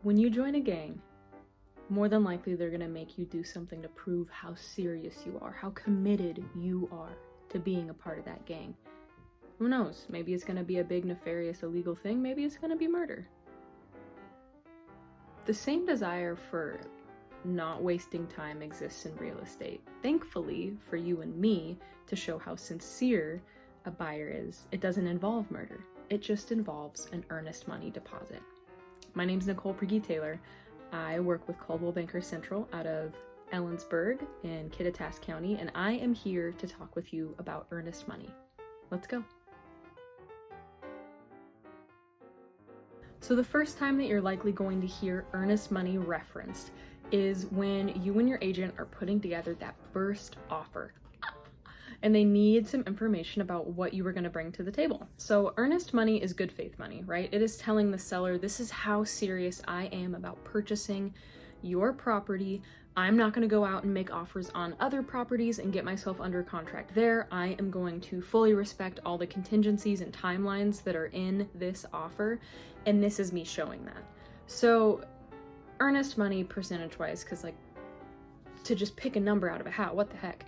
When you join a gang, more than likely they're gonna make you do something to prove how serious you are, how committed you are to being a part of that gang. Who knows? Maybe it's gonna be a big, nefarious, illegal thing. Maybe it's gonna be murder. The same desire for not wasting time exists in real estate. Thankfully for you and me, to show how sincere a buyer is, it doesn't involve murder. It just involves an earnest money deposit. My name's Nicole Prigge-Taylor. I work with Coldwell Banker Central out of Ellensburg in Kittitas County, and I am here to talk with you about earnest money. Let's go. So the first time that you're likely going to hear earnest money referenced is when you and your agent are putting together that first offer and they need some information about what you were going to bring to the table. So earnest money is good faith money, right? It is telling the seller, this is how serious I am about purchasing your property. I'm not going to go out and make offers on other properties and get myself under contract there. I am going to fully respect all the contingencies and timelines that are in this offer, and this is me showing that. So earnest money percentage-wise, because like to just pick a number out of a hat, what the heck?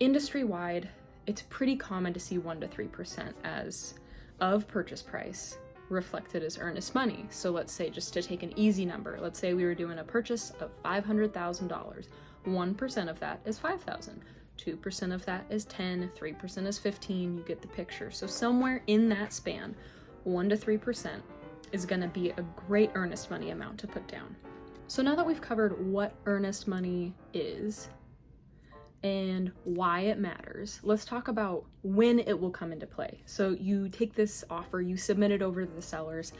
Industry-wide, it's pretty common to see 1 to 3% as of purchase price reflected as earnest money. So let's say, just to take an easy number, let's say we were doing a purchase of $500,000. 1% of that is $5,000. 2% of that is 10, 3% is 15, you get the picture. So somewhere in that span, 1 to 3% is gonna be a great earnest money amount to put down. So now that we've covered what earnest money is and why it matters, let's talk about when it will come into play. So you take this offer, you submit it over to the sellers.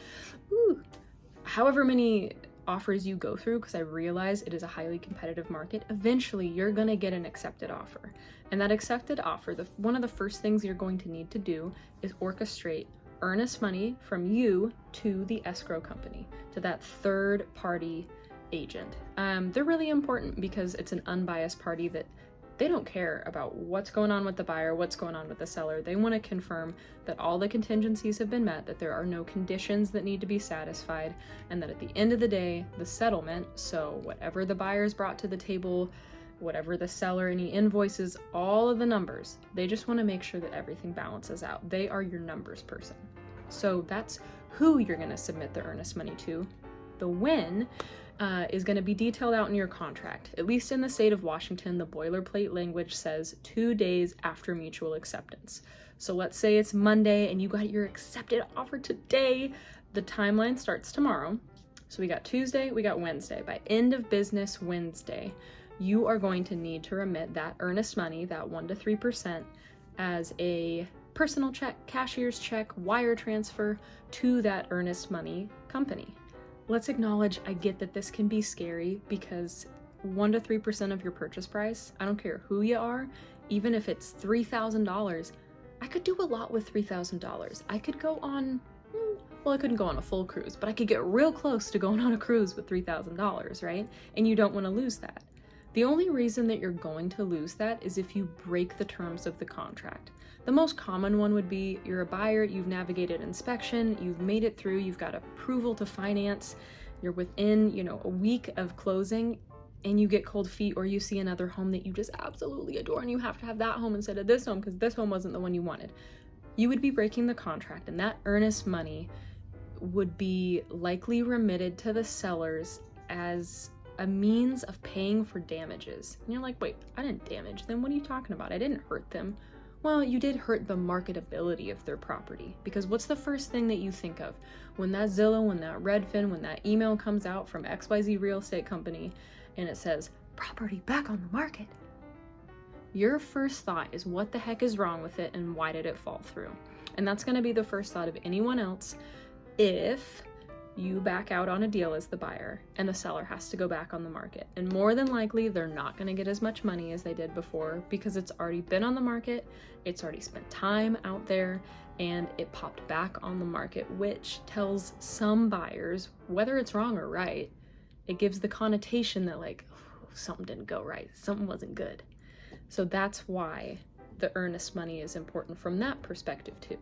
However many offers you go through, because I realize it is a highly competitive market, eventually you're gonna get an accepted offer. And that accepted offer, one of the first things you're going to need to do is orchestrate earnest money from you to the escrow company, to that third party agent. They're really important because it's an unbiased party that they don't care about what's going on with the buyer, what's going on with the seller. They want to confirm that all the contingencies have been met, that there are no conditions that need to be satisfied, and that at the end of the day, the settlement, so whatever the buyer's brought to the table, whatever the seller, any invoices, all of the numbers, they just want to make sure that everything balances out. They are your numbers person. So that's who you're going to submit the earnest money to. The when is going to be detailed out in your contract. At least in the state of Washington, the boilerplate language says 2 days after mutual acceptance. So let's say it's Monday and you got your accepted offer today. The timeline starts tomorrow. So we got Tuesday, we got Wednesday. By end of business Wednesday, you are going to need to remit that earnest money, that 1 to 3%, as a personal check, cashier's check, wire transfer to that earnest money company. Let's acknowledge, I get that this can be scary because 1 to 3% of your purchase price, I don't care who you are, even if it's $3,000, I could do a lot with $3,000. I could go on, well, I couldn't go on a full cruise, but I could get real close to going on a cruise with $3,000, right? And you don't want to lose that. The only reason that you're going to lose that is if you break the terms of the contract. The most common one would be you're a buyer, you've navigated inspection, you've made it through, you've got approval to finance, you're within, a week of closing, and you get cold feet, or you see another home that you just absolutely adore and you have to have that home instead of this home because this home wasn't the one you wanted. You would be breaking the contract, and that earnest money would be likely remitted to the sellers as a means of paying for damages. And you're like, wait, I didn't damage them. What are you talking about? I didn't hurt them. Well, you did hurt the marketability of their property, because what's the first thing that you think of when that Zillow, when that Redfin, when that email comes out from XYZ real estate company and it says property back on the market? Your first thought is, what the heck is wrong with it and why did it fall through? And that's going to be the first thought of anyone else if you back out on a deal as the buyer and the seller has to go back on the market. And more than likely, they're not going to get as much money as they did before because it's already been on the market, it's already spent time out there, and it popped back on the market, which tells some buyers, whether it's wrong or right, it gives the connotation that like, oh, something didn't go right, something wasn't good. So that's why the earnest money is important from that perspective too.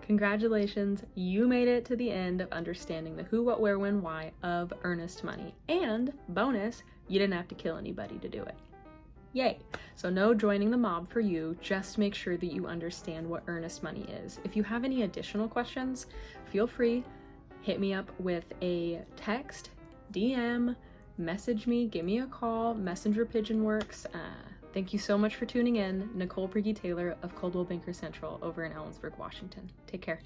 Congratulations, you made it to the end of understanding the who, what, where, when, why of earnest money. And bonus, you didn't have to kill anybody to do it. Yay! So no joining the mob for you, just make sure that you understand what earnest money is. If you have any additional questions, feel free, hit me up with a text, DM, message me, give me a call, Messenger Pigeon works. Thank you so much for tuning in. Nicole Prigge-Taylor of Coldwell Banker Central over in Ellensburg, Washington. Take care.